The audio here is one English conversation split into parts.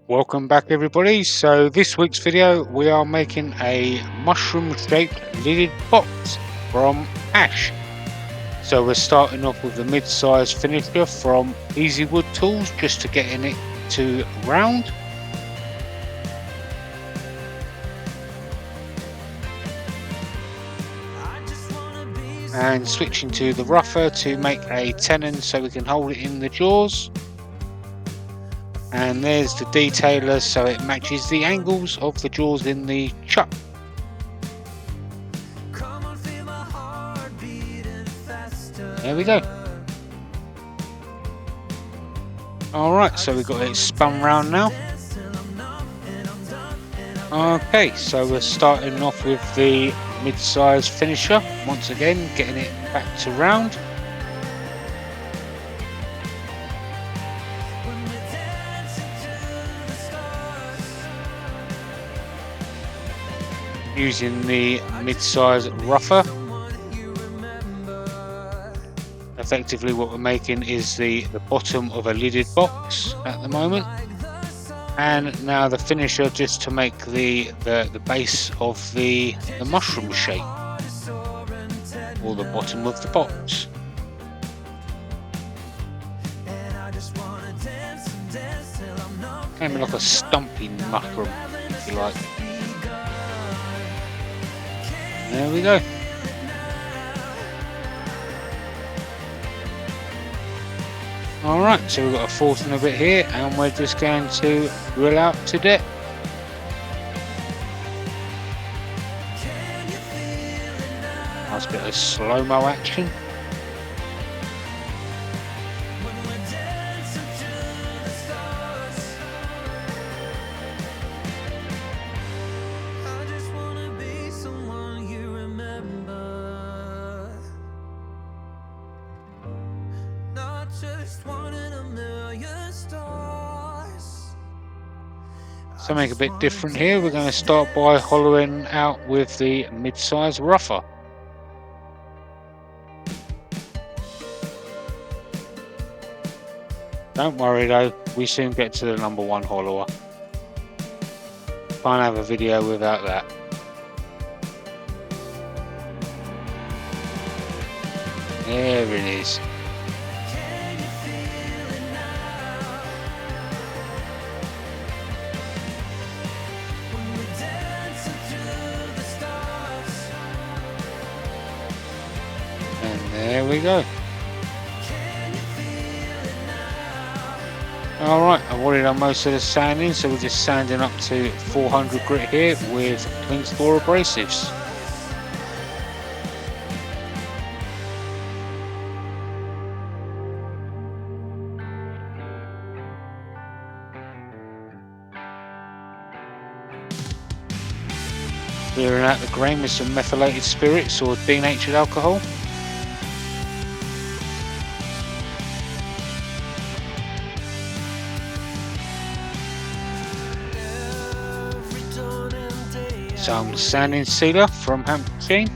Welcome back everybody. So this week's video we are making a mushroom shaped lidded box from ash. So we're starting off with the mid-size finisher from Easy Wood Tools just to getting it to round. And switching to the rougher to make a tenon so we can hold it in the jaws. And there's the detailer so it matches the angles of the jaws in the chuck. There we go. Alright, so we've got it spun round now. Okay, so we're starting off with the mid-size finisher. Once again, getting it back to round. Using the mid-size rougher. Effectively what we're making is the bottom of a lidded box at the moment. And now the finisher just to make the base of the mushroom shape. Or the bottom of the box. Kind of like a stumpy mushroom, if you like. There we go. Alright, so we've got a fourth and a bit here, and we're just going to drill out to depth. Nice bit of slow-mo action. Something a bit different here. We're going to start by hollowing out with the mid-size rougher. Don't worry though, we soon get to the number one hollower. Can't have a video without that. There it is. There we go. Alright, I've already done most of the sanding, so we're just sanding up to 400 grit here with Twin Store abrasives. Clearing out the grain with some methylated spirits or denatured alcohol. Some sanding sealer from Hampshire Sheen.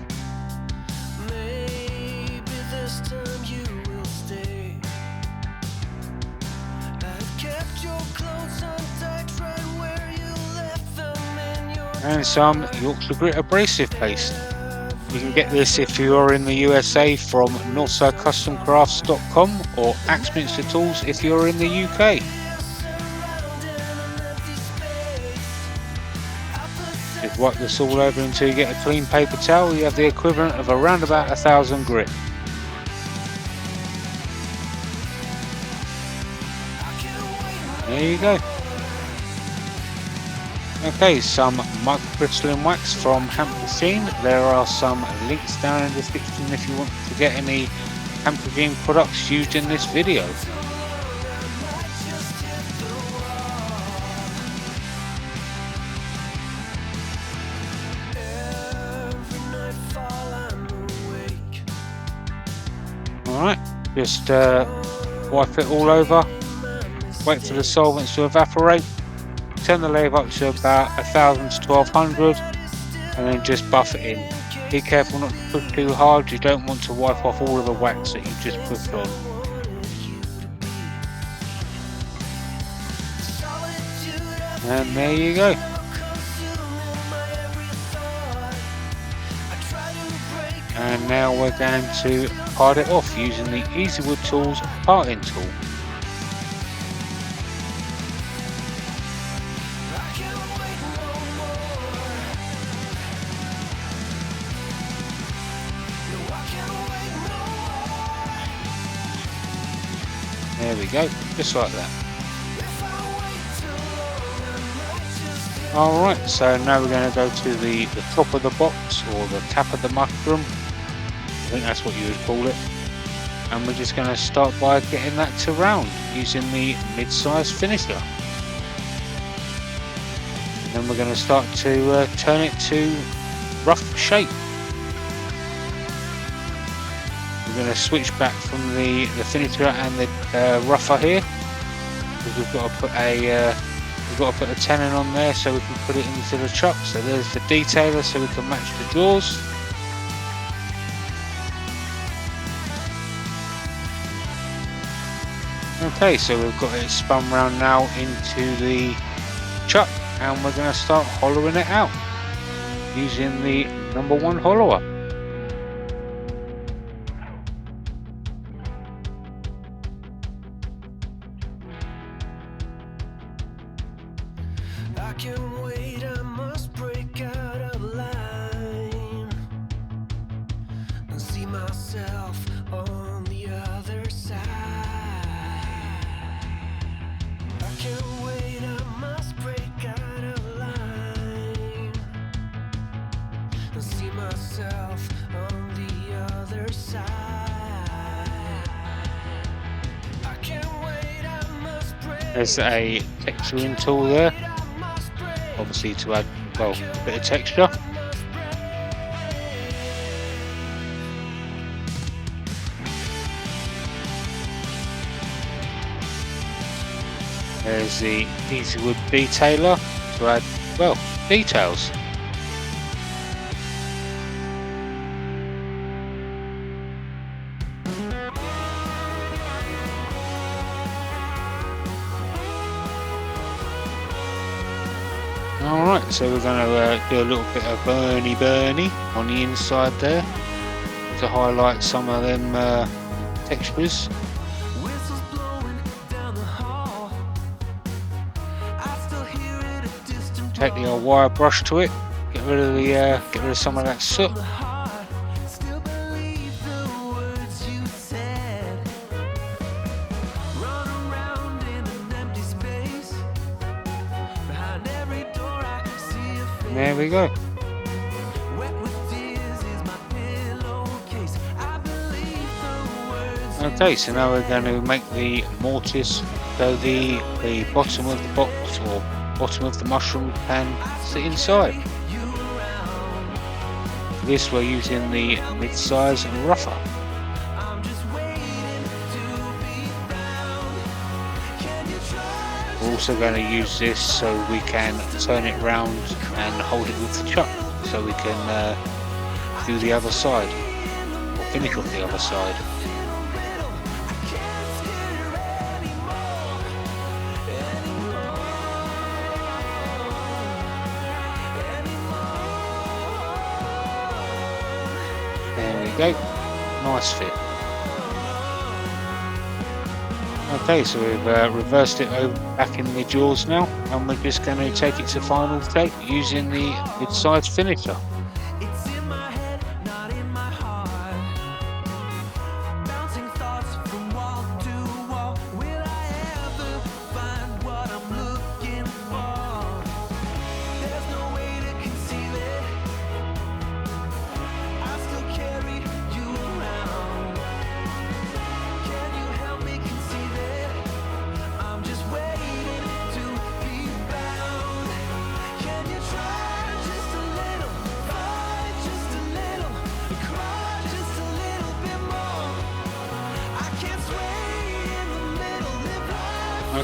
And some Yorkshire Grit abrasive paste. You can get this if you are in the USA from northsidecustomcrafts.com or Axminster Tools if you're in the UK. Just wipe this all over until you get a clean paper towel. You have the equivalent of around about 1000 grit. There you go. Okay, some Microcrystalline Wax from Hampshire Sheen. There are some links down in the description if you want to get any Hampshire Sheen products used in this video. Alright, just wipe it all over, wait for the solvents to evaporate, turn the lathe up to about 1000 to 1200 and then just buff it in. Be careful not to push too hard, you don't want to wipe off all of the wax that you just put on. And there you go. And now we're going to part it off using the Easy Wood Tools parting tool. There we go, just like that. Alright, so now we're going to go to the top of the box, or the cap of the mushroom. I think that's what you would call it. And we're just going to start by getting that to round using the mid-size finisher. And then we're going to start to turn it to rough shape. We're going to switch back from the finisher and the rougher here, because we've got to put a tenon on there so we can put it into the chuck. So there's the detailer so we can match the jaws. Okay, so we've got it spun round now into the chuck, and we're going to start hollowing it out using the #1 hollower. I can't wait, I must break out of line and see myself on the other side. I can't wait, I must break out of line and see myself on the other side. I can't wait, I must break. There's a texturing tool there, obviously to add, well, a bit of texture. There's the Easy Wood detailer to add, well, details. Alright, so we're going to do a little bit of Burny Burny on the inside there to highlight some of them textures. Take the old wire brush to it, get rid of some of that soot. There we go. Okay, so now we're going to make the mortise so the bottom of the box or bottom of the mushroom can sit inside. For this we're using the mid-size and rougher. We're also going to use this so we can turn it round and hold it with the chuck, so we can do the other side, or finish off the other side. There we go, nice fit. Okay, so we've reversed it over back in the jaws now, and we're just going to take it to final shape using the mid-size finisher.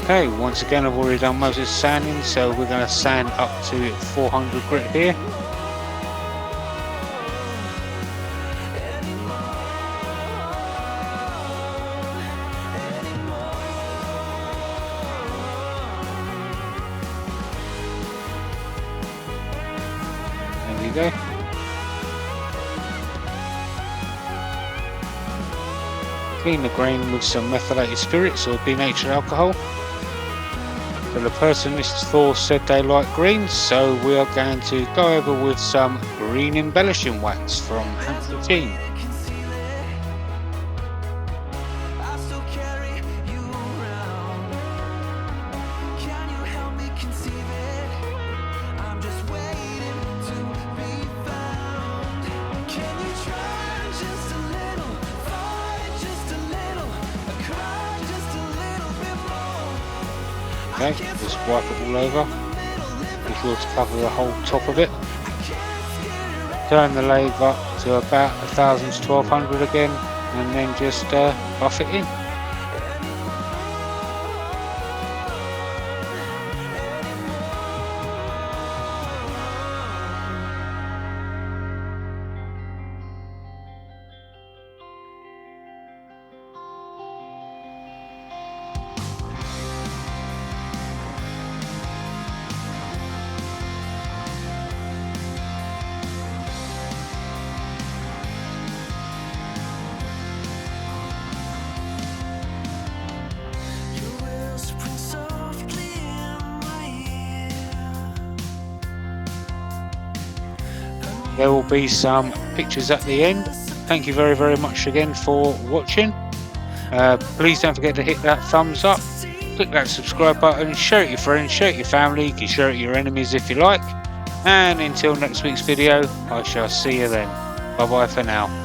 Okay, once again I've already done most of the sanding, so we're going to sand up to 400 grit here. go. Clean the grain with some methylated spirits or denatured alcohol. So the person this is for said they like green, so we are going to go over with some Green Embellishing Wax from Hampshire Sheen. Okay, just wipe it all over. Be sure to cover the whole top of it. Turn the lathe up to about 1000 to 1200 again, and then just buff it in. There will be some pictures at the end. Thank you very much again for watching. Please don't forget to hit that thumbs up, click that subscribe button, share it with your friends, share it with your family, you can share it with your enemies if you like. And until next week's video, I shall see you then. Bye bye for now.